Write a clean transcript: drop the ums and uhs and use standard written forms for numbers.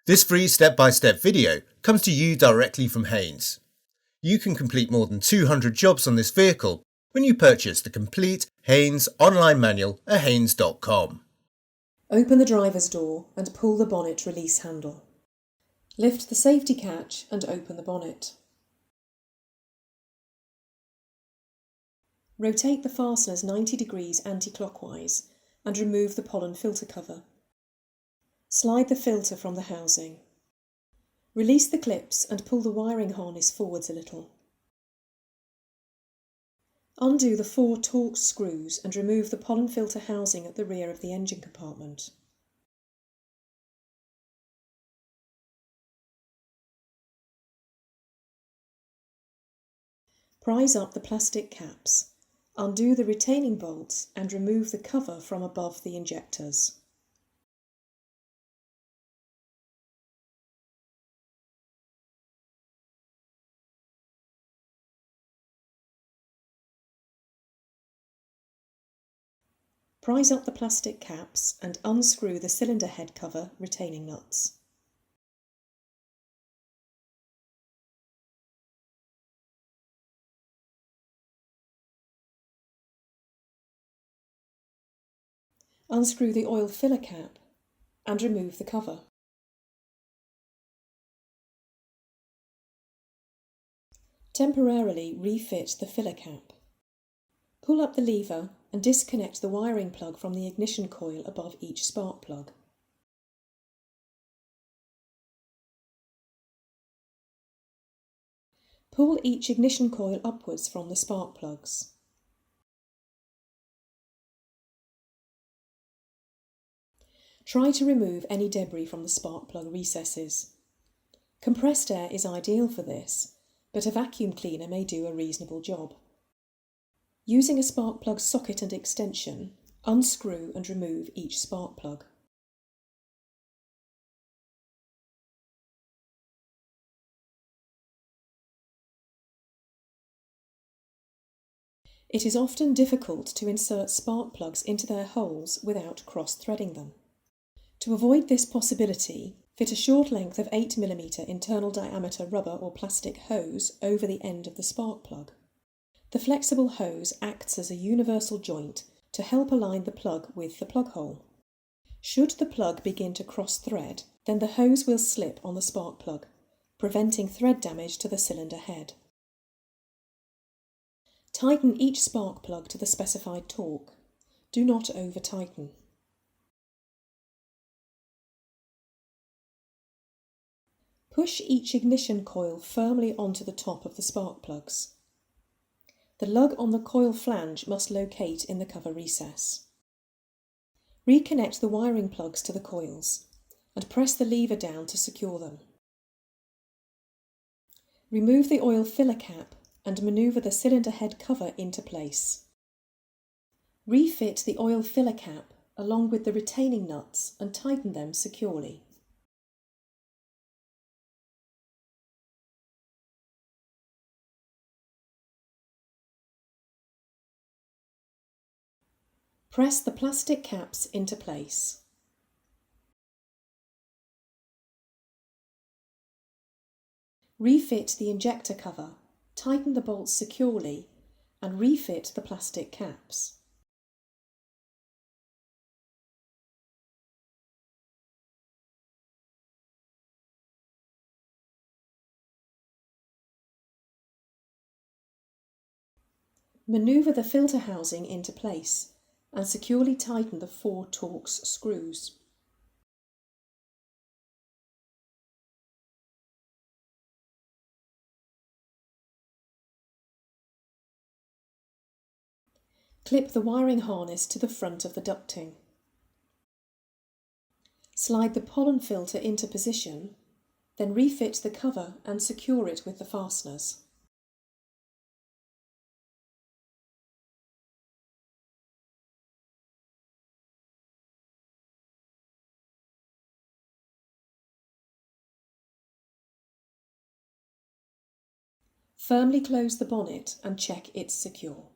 This free step-by-step video comes to you directly from Haynes. You can complete more than 200 jobs on this vehicle when you purchase the complete Haynes online manual at haynes.com. Open the driver's door and pull the bonnet release handle. Lift the safety catch and open the bonnet. Rotate the fasteners 90 degrees anti-clockwise and remove the pollen filter cover. Slide the filter from the housing. Release the clips and pull the wiring harness forwards a little. Undo the 4 Torx screws and remove the pollen filter housing at the rear of the engine compartment. Prise up the plastic caps. Undo the retaining bolts and remove the cover from above the injectors. Prise up the plastic caps and unscrew the cylinder head cover retaining nuts. Unscrew the oil filler cap and remove the cover. Temporarily refit the filler cap. Pull up the lever and disconnect the wiring plug from the ignition coil above each spark plug. Pull each ignition coil upwards from the spark plugs. Try to remove any debris from the spark plug recesses. Compressed air is ideal for this, but a vacuum cleaner may do a reasonable job. Using a spark plug socket and extension, unscrew and remove each spark plug. It is often difficult to insert spark plugs into their holes without cross-threading them. To avoid this possibility, fit a short length of 8 mm internal diameter rubber or plastic hose over the end of the spark plug. The flexible hose acts as a universal joint to help align the plug with the plug hole. Should the plug begin to cross-thread, then the hose will slip on the spark plug, preventing thread damage to the cylinder head. Tighten each spark plug to the specified torque. Do not over-tighten. Push each ignition coil firmly onto the top of the spark plugs. The lug on the coil flange must locate in the cover recess. Reconnect the wiring plugs to the coils and press the lever down to secure them. Remove the oil filler cap and manoeuvre the cylinder head cover into place. Refit the oil filler cap along with the retaining nuts and tighten them securely. Press the plastic caps into place. Refit the injector cover, tighten the bolts securely, and refit the plastic caps. Manoeuvre the filter housing into place and securely tighten the 4 Torx screws. Clip the wiring harness to the front of the ducting. Slide the pollen filter into position, then refit the cover and secure it with the fasteners. Firmly close the bonnet and check it's secure.